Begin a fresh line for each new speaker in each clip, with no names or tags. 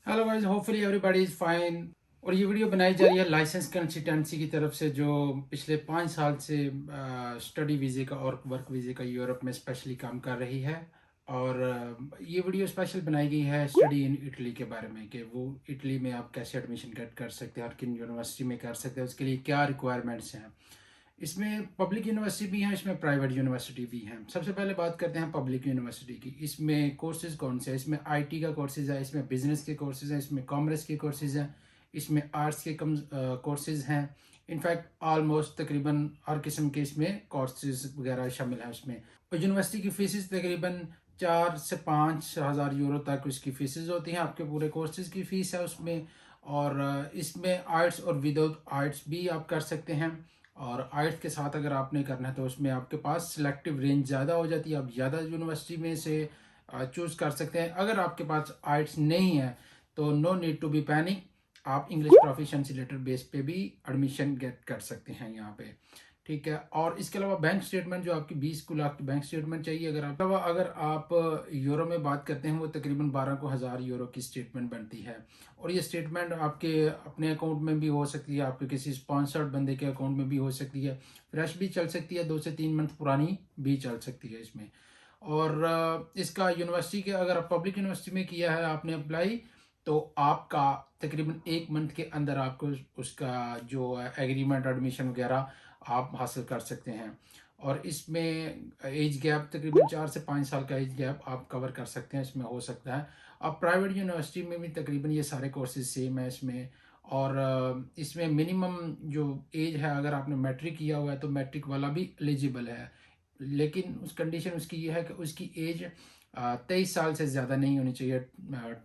Hello guys, hopefully everybody is fine. और ये video बनाई जा रही है लाइसेंस कंसल्टेंसी की तरफ से, जो पिछले 5 साल से स्टडी वीज़े का और वर्क वीज़े का यूरोप में स्पेशली काम कर रही है। और ये वीडियो स्पेशल बनाई गई है स्टडी इन इटली के बारे में, कि वो इटली में आप कैसे एडमिशन गेट कर सकते हैं और किन यूनिवर्सिटी में कर सकते हैं, उसके लिए क्या रिक्वायरमेंट्स हैं। इसमें पब्लिक यूनिवर्सिटी भी हैं, इसमें प्राइवेट यूनिवर्सिटी भी हैं। सबसे पहले बात करते हैं पब्लिक यूनिवर्सिटी की। इसमें कोर्सेज कौन से हैं? इसमें आईटी का कोर्सेज है, इसमें बिजनेस के कोर्सेज हैं, इसमें कॉमर्स के कोर्सेज हैं, इसमें आर्ट्स के कम कोर्सेज हैं। इनफैक्ट ऑलमोस्ट तकरीबन हर किस्म के इसमें कोर्सेज वगैरह शामिल हैं उसमें। और यूनिवर्सिटी की फीसेस तकरीबन 4 से 5 हज़ार यूरो तक उसकी फीसेस होती हैं। आपके पूरे कोर्सेज की फ़ीस है उसमें। और इसमें आर्ट्स और विदाउट आर्ट्स भी आप कर सकते हैं। और आर्ट्स के साथ अगर आपने करना है तो उसमें आपके पास सिलेक्टिव रेंज ज़्यादा हो जाती है, आप ज़्यादा यूनिवर्सिटी में से चूज़ कर सकते हैं। अगर आपके पास आर्ट्स नहीं है तो no need to be panic, आप इंग्लिश प्रोफिशिएंसी लेटर बेस पे भी एडमिशन गेट कर सकते हैं यहाँ पे। ठीक है। और इसके अलावा बैंक स्टेटमेंट, जो आपकी 20 लाख की बैंक स्टेटमेंट चाहिए। अगर आप यूरो में बात करते हैं, वो तकरीबन 12 को 1000 यूरो की स्टेटमेंट बनती है। और ये स्टेटमेंट आपके अपने अकाउंट में भी हो सकती है, आपके किसी स्पॉन्सर्ड बंदे के अकाउंट में भी हो सकती है, फ्रेश भी चल सकती है, 2 से 3 मंथ पुरानी भी चल सकती है इसमें। और इसका यूनिवर्सिटी के, अगर आप पब्लिक यूनिवर्सिटी में किया है आपने अप्लाई, तो आपका तकरीबन 1 मंथ के अंदर आपको उसका जो एग्रीमेंट एडमिशन वगैरह आप हासिल कर सकते हैं। और इसमें एज गैप तकरीबन 4 से 5 साल का एज गैप आप कवर कर सकते हैं, इसमें हो सकता है। अब प्राइवेट यूनिवर्सिटी में भी तकरीबन ये सारे कोर्सेज सेम है इसमें। और इसमें मिनिमम जो एज है, अगर आपने मैट्रिक किया हुआ है तो मैट्रिक वाला भी एलिजिबल है। लेकिन उस कंडीशन उसकी ये है कि उसकी एज 23 साल से ज़्यादा नहीं होनी चाहिए।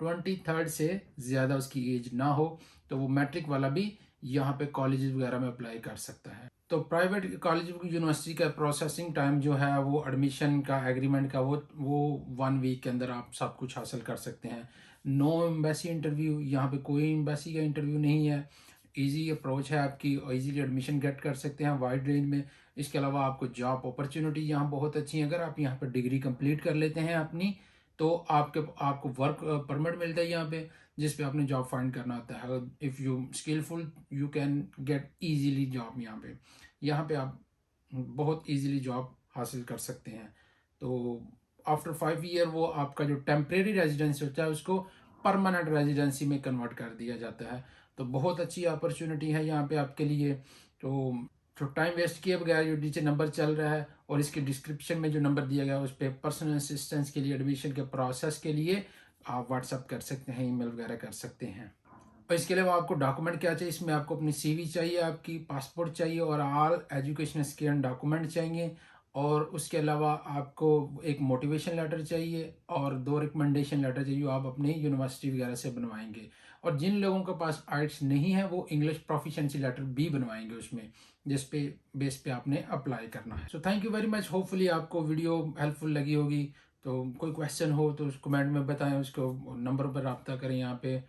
23rd से ज़्यादा उसकी एज ना हो तो वो मैट्रिक वाला भी यहाँ पे कॉलेजेस वगैरह में अप्लाई कर सकता है। तो प्राइवेट कॉलेज यूनिवर्सिटी का प्रोसेसिंग टाइम जो है, वो एडमिशन का एग्रीमेंट का, वो 1 वीक के अंदर आप सब कुछ हासिल कर सकते हैं। नो एम्बेसी इंटरव्यू, यहाँ पे कोई एम्बेसी का इंटरव्यू नहीं है। इजी अप्रोच है आपकी, इजीली एडमिशन गेट कर सकते हैं वाइड रेंज में। इसके अलावा आपको जॉब अपॉर्चुनिटी यहाँ बहुत अच्छी है। अगर आप यहाँ पर डिग्री कंप्लीट कर लेते हैं अपनी, तो आपको वर्क परमिट मिलता है यहाँ पे, जिस पे आपने जॉब फाइंड करना होता है। If you skillful you can get easily job यहाँ पे आप बहुत इजीली जॉब हासिल कर सकते हैं। तो आफ्टर 5 ईयर वो आपका जो टेम्परेरी रेजिडेंस होता है उसको परमानेंट रेजिडेंसी में कन्वर्ट कर दिया जाता है। तो बहुत अच्छी अपॉर्चुनिटी है यहाँ पे आपके लिए। तो टाइम वेस्ट किए बगैर, जो नीचे नंबर चल रहा है और इसके डिस्क्रिप्शन में जो नंबर दिया गया है, उस पर पर्सनल असिस्टेंस के लिए, एडमिशन के प्रोसेस के लिए आप व्हाट्सअप कर सकते हैं, ईमेल वगैरह कर सकते हैं। और इसके अलावा आपको डॉक्यूमेंट क्या चाहिए, इसमें आपको अपनी सीवी चाहिए, आपकी पासपोर्ट चाहिए और ऑल एजुकेशन स्कैन डॉक्यूमेंट चाहिए। और उसके अलावा आपको एक मोटिवेशन लेटर चाहिए और 2 रिकमेंडेशन लेटर चाहिए, जो आप अपनी यूनिवर्सिटी वगैरह से बनवाएंगे। और जिन लोगों के पास आइट्स नहीं है, वो इंग्लिश प्रोफिशिएंसी लेटर भी बनवाएंगे उसमें, जिस पे बेस पे आपने अप्लाई करना है। So thank you very much. Hopefully आपको वीडियो हेल्पफुल लगी होगी। तो कोई क्वेश्चन हो तो कमेंट में बताएं, उसको नंबर पर रब्ता करें यहाँ पे।